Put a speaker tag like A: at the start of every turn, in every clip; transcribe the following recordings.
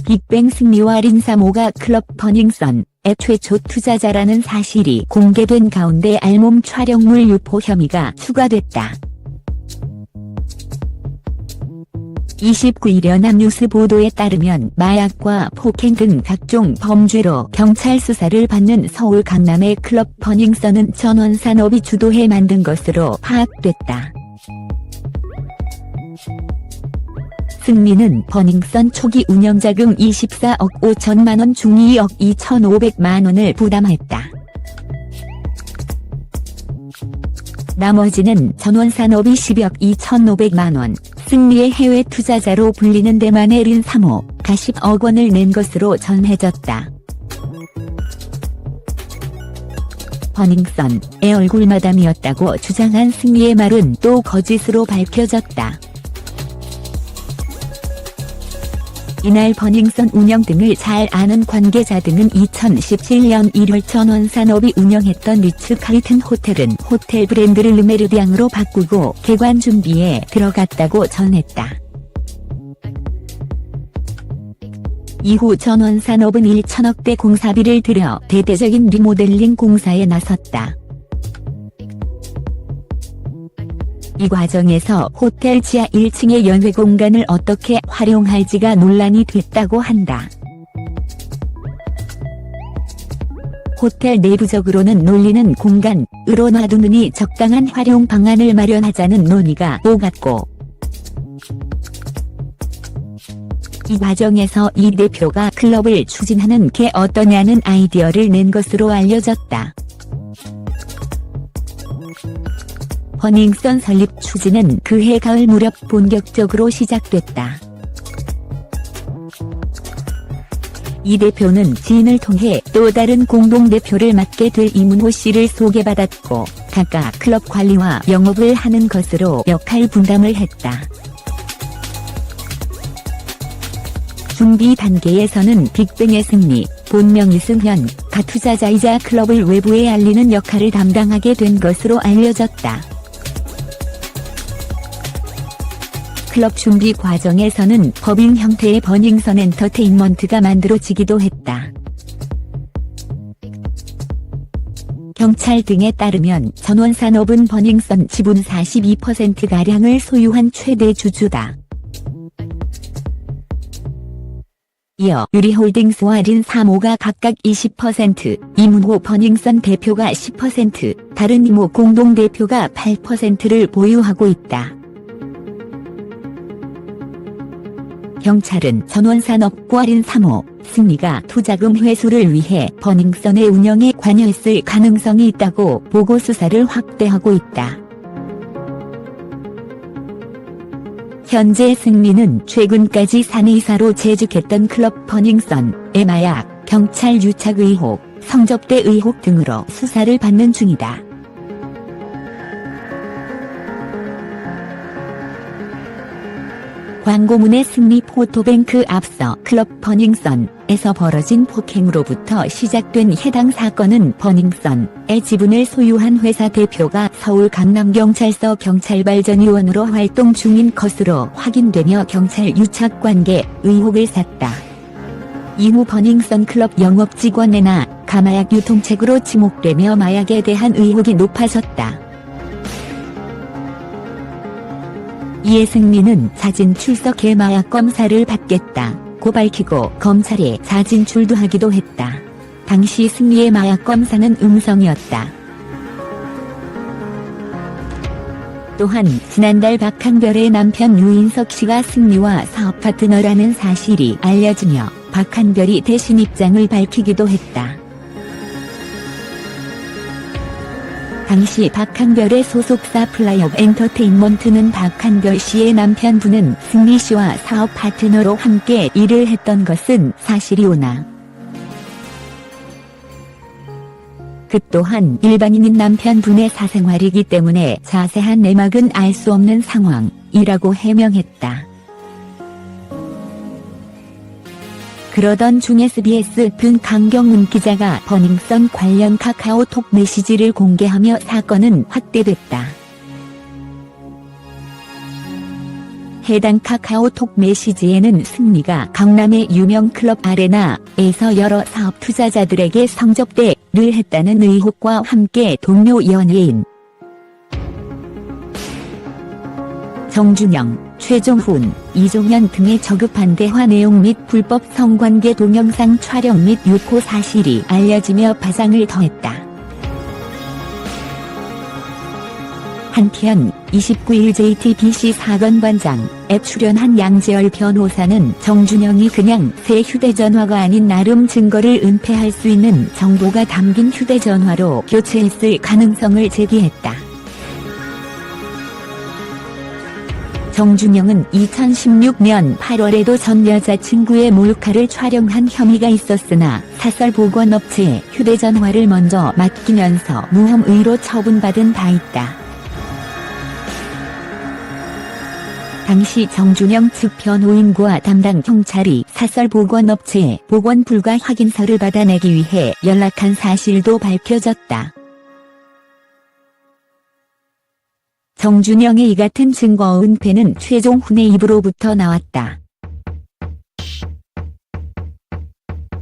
A: 빅뱅 승리와 린사모가 클럽 버닝썬의 최초 투자자라는 사실이 공개된 가운데 알몸 촬영물 유포 혐의가 추가됐다. 29일 연합뉴스 보도에 따르면 마약과 폭행 등 각종 범죄로 경찰 수사를 받는 서울 강남의 클럽 버닝썬은 전원산업이 주도해 만든 것으로 파악됐다. 승리는 버닝썬 초기 운영자금 24억 5천만 원 중 2억 2,500만 원을 부담했다. 나머지는 전원산업이 10억 2,500만 원, 승리의 해외 투자자로 불리는 대만의 린사모가 10억 원을 낸 것으로 전해졌다. 버닝썬의 얼굴마담이었다고 주장한 승리의 말은 또 거짓으로 밝혀졌다. 이날 버닝썬 운영 등을 잘 아는 관계자 등은 2017년 1월 전원산업이 운영했던 리츠카르튼 호텔은 호텔 브랜드를 르메르비앙으로 바꾸고 개관 준비에 들어갔다고 전했다. 이후 전원산업은 1천억대 공사비를 들여 대대적인 리모델링 공사에 나섰다. 이 과정에서 호텔 지하 1층의 연회 공간을 어떻게 활용할지가 논란이 됐다고 한다. 호텔 내부적으로는 놀리는 공간으로 놔두느니 적당한 활용 방안을 마련하자는 논의가 오갔고, 이 과정에서 이 대표가 클럽을 추진하는 게 어떠냐는 아이디어를 낸 것으로 알려졌다. 버닝썬 설립 추진은 그해 가을 무렵 본격적으로 시작됐다. 이 대표는 지인을 통해 또 다른 공동대표를 맡게 될 이문호 씨를 소개받았고, 각각 클럽 관리와 영업을 하는 것으로 역할 분담을 했다. 준비 단계에서는 빅뱅의 승리, 본명 이승현가 투자자이자 클럽을 외부에 알리는 역할을 담당하게 된 것으로 알려졌다. 클럽 준비 과정에서는 법인 형태의 버닝썬 엔터테인먼트가 만들어지기도 했다. 경찰 등에 따르면 전원산업은 버닝썬 지분 42%가량을 소유한 최대 주주다. 이어 유리홀딩스와 린사모가 각각 20%, 이문호 버닝썬 대표가 10%, 다른 이모 공동대표가 8%를 보유하고 있다. 경찰은 전원산업과 린사모, 승리가 투자금 회수를 위해 버닝썬의 운영에 관여했을 가능성이 있다고 보고 수사를 확대하고 있다. 현재 승리는 최근까지 사내이사로 재직했던 클럽 버닝썬의 마약, 경찰 유착 의혹, 성접대 의혹 등으로 수사를 받는 중이다. 광고문의 승리 포토뱅크 앞서 클럽 버닝썬에서 벌어진 폭행으로부터 시작된 해당 사건은 버닝썬의 지분을 소유한 회사 대표가 서울 강남경찰서 경찰발전위원으로 활동 중인 것으로 확인되며 경찰 유착관계 의혹을 샀다. 이후 버닝썬 클럽 영업직원에나 가마약 유통책으로 지목되며 마약에 대한 의혹이 높아졌다. 이에 승리는 자진 출석해 마약 검사를 받겠다고 밝히고 검찰에 자진 출두하기도 했다. 당시 승리의 마약 검사는 음성이었다. 또한 지난달 박한별의 남편 유인석 씨가 승리와 사업 파트너라는 사실이 알려지며 박한별이 대신 입장을 밝히기도 했다. 당시 박한별의 소속사 플라이업 엔터테인먼트는 박한별 씨의 남편분은 승리 씨와 사업 파트너로 함께 일을 했던 것은 사실이오나 그 또한 일반인인 남편분의 사생활이기 때문에 자세한 내막은 알 수 없는 상황이라고 해명했다. 그러던 중 SBS 분 강경문 기자가 버닝썬 관련 카카오톡 메시지를 공개하며 사건은 확대됐다. 해당 카카오톡 메시지에는 승리가 강남의 유명 클럽 아레나에서 여러 사업 투자자들에게 성접대를 했다는 의혹과 함께 동료 연예인 정준영, 최종훈, 이종현 등의 저급한 대화 내용 및 불법 성관계 동영상 촬영 및 유포 사실이 알려지며 파장을 더했다. 한편 29일 JTBC 사건 관장에 출연한 양재열 변호사는 정준영이 그냥 새 휴대전화가 아닌 나름 증거를 은폐할 수 있는 정보가 담긴 휴대전화로 교체했을 가능성을 제기했다. 정준영은 2016년 8월에도 전 여자친구의 몰카를 촬영한 혐의가 있었으나 사설보건업체에 휴대전화를 먼저 맡기면서 무혐의로 처분받은 바 있다. 당시 정준영 측 변호인과 담당 경찰이 사설보건업체에 보건 불가 확인서를 받아내기 위해 연락한 사실도 밝혀졌다. 정준영의 이 같은 증거 은폐는 최종훈의 입으로부터 나왔다.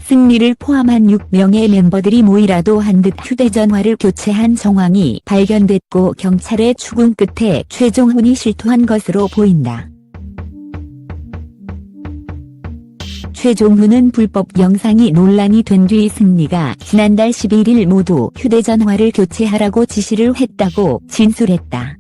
A: 승리를 포함한 6명의 멤버들이 모이라도 한 듯 휴대전화를 교체한 정황이 발견됐고 경찰의 추궁 끝에 최종훈이 실토한 것으로 보인다. 최종훈은 불법 영상이 논란이 된 뒤 승리가 지난달 11일 모두 휴대전화를 교체하라고 지시를 했다고 진술했다.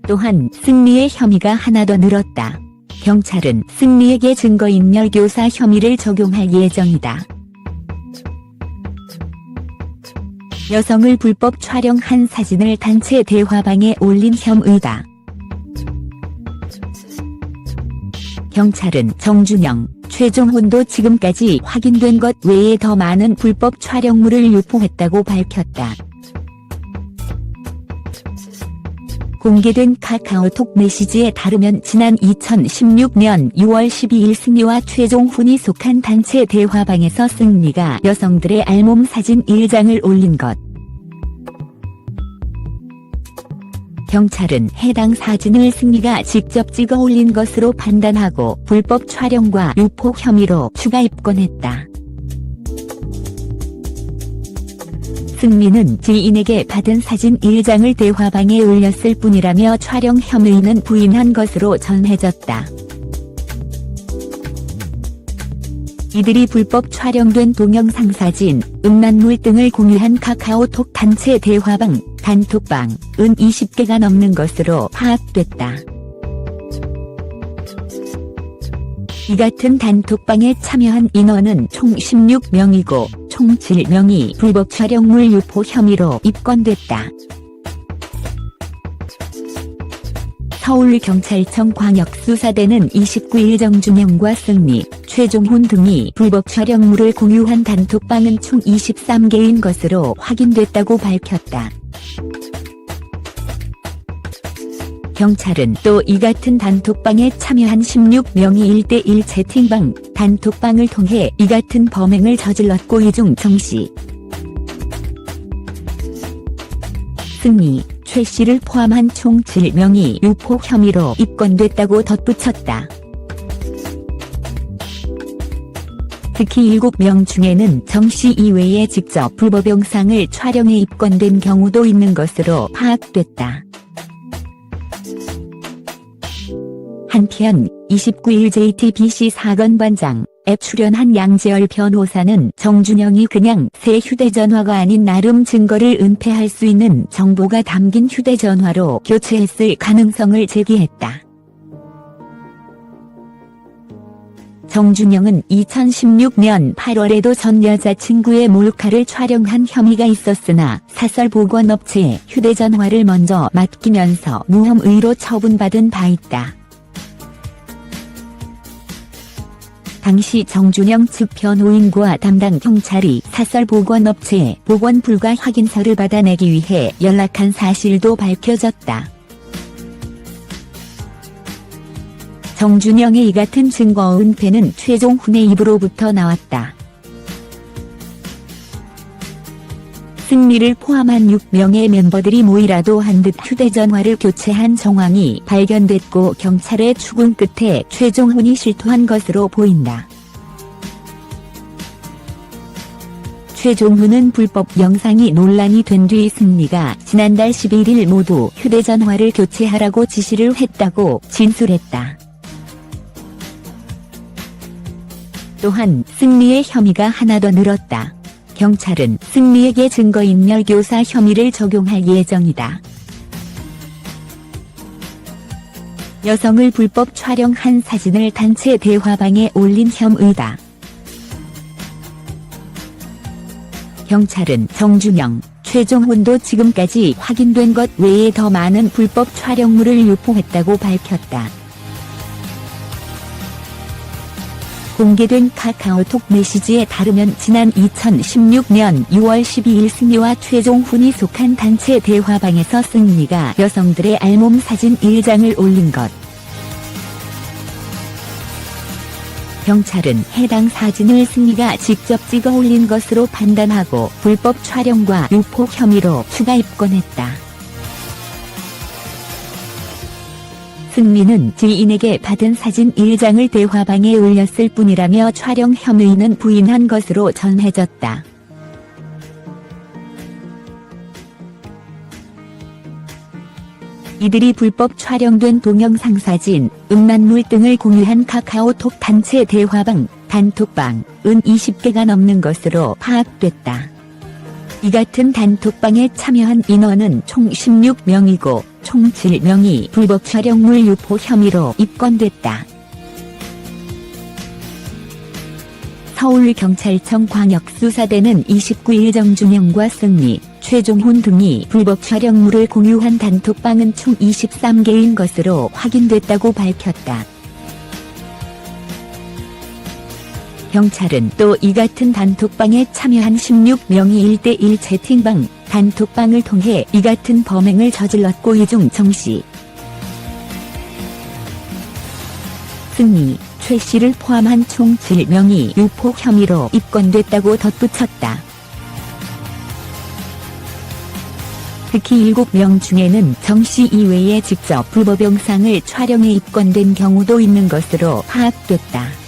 A: 또한 승리의 혐의가 하나 더 늘었다. 경찰은 승리에게 증거인멸 교사 혐의를 적용할 예정이다. 여성을 불법 촬영한 사진을 단체 대화방에 올린 혐의다. 경찰은 정준영, 최종훈도 지금까지 확인된 것 외에 더 많은 불법 촬영물을 유포했다고 밝혔다. 공개된 카카오톡 메시지에 따르면 지난 2016년 6월 12일 승리와 최종훈이 속한 단체 대화방에서 승리가 여성들의 알몸 사진 1장을 올린 것. 경찰은 해당 사진을 승리가 직접 찍어 올린 것으로 판단하고 불법 촬영과 유포 혐의로 추가 입건했다. 승리는 지인에게 받은 사진 1장을 대화방에 올렸을 뿐이라며 촬영 혐의는 부인한 것으로 전해졌다. 이들이 불법 촬영된 동영상 사진, 음란물 등을 공유한 카카오톡 단체 대화방, 단톡방은 20개가 넘는 것으로 파악됐다. 이 같은 단톡방에 참여한 인원은 총 16명이고 총 7명이 불법 촬영물 유포 혐의로 입건됐다. 서울경찰청 광역수사대는 29일 정준영과 승리, 최종훈 등이 불법 촬영물을 공유한 단톡방은 총 23개인 것으로 확인됐다고 밝혔다. 경찰은 또 이 같은 단톡방에 참여한 16명이 1대1 채팅방, 단톡방을 통해 이 같은 범행을 저질렀고 이 중 정씨, 승리, 최씨를 포함한 총 7명이 유포 혐의로 입건됐다고 덧붙였다. 특히 7명 중에는 정씨 이외에 직접 불법 영상을 촬영해 입건된 경우도 있는 것으로 파악됐다. 한편 29일 JTBC 사건 관장에 출연한 양재열 변호사는 정준영이 그냥 새 휴대전화가 아닌 나름 증거를 은폐할 수 있는 정보가 담긴 휴대전화로 교체했을 가능성을 제기했다. 정준영은 2016년 8월에도 전 여자친구의 몰카를 촬영한 혐의가 있었으나 사설보건업체에 휴대전화를 먼저 맡기면서 무혐의로 처분받은 바 있다. 당시 정준영 측 변호인과 담당 경찰이 사설보건업체에 보건 불가 확인서를 받아내기 위해 연락한 사실도 밝혀졌다. 정준영의 이 같은 증거 은폐는 최종훈의 입으로부터 나왔다. 승리를 포함한 6명의 멤버들이 모이라도 한 듯 휴대전화를 교체한 정황이 발견됐고 경찰의 추궁 끝에 최종훈이 실토한 것으로 보인다. 최종훈은 불법 영상이 논란이 된 뒤 승리가 지난달 11일 모두 휴대전화를 교체하라고 지시를 했다고 진술했다. 또한 승리의 혐의가 하나 더 늘었다. 경찰은 승리에게 증거인멸 교사 혐의를 적용할 예정이다. 여성을 불법 촬영한 사진을 단체 대화방에 올린 혐의다. 경찰은 정준영, 최종훈도 지금까지 확인된 것 외에 더 많은 불법 촬영물을 유포했다고 밝혔다. 공개된 카카오톡 메시지에 따르면 지난 2016년 6월 12일 승리와 최종훈이 속한 단체 대화방에서 승리가 여성들의 알몸 사진 1장을 올린 것. 경찰은 해당 사진을 승리가 직접 찍어 올린 것으로 판단하고 불법 촬영과 유포 혐의로 추가 입건했다. 승리는 지인에게 받은 사진 1장을 대화방에 올렸을 뿐이라며 촬영 혐의는 부인한 것으로 전해졌다. 이들이 불법 촬영된 동영상 사진, 음란물 등을 공유한 카카오톡 단체 대화방, 단톡방은 20개가 넘는 것으로 파악됐다. 이 같은 단톡방에 참여한 인원은 총 16명이고 총 7명이 불법 촬영물 유포 혐의로 입건됐다. 서울경찰청 광역수사대는 29일 정준영과 승리, 최종훈 등이 불법 촬영물을 공유한 단톡방은 총 23개인 것으로 확인됐다고 밝혔다. 경찰은 또 이 같은 단톡방에 참여한 16명이 1대1 채팅방, 단톡방을 통해 이 같은 범행을 저질렀고 이 중 정씨, 승리, 최 씨를 포함한 총 7명이 유포 혐의로 입건됐다고 덧붙였다. 특히 7명 중에는 정씨 이외에 직접 불법 영상을 촬영해 입건된 경우도 있는 것으로 파악됐다.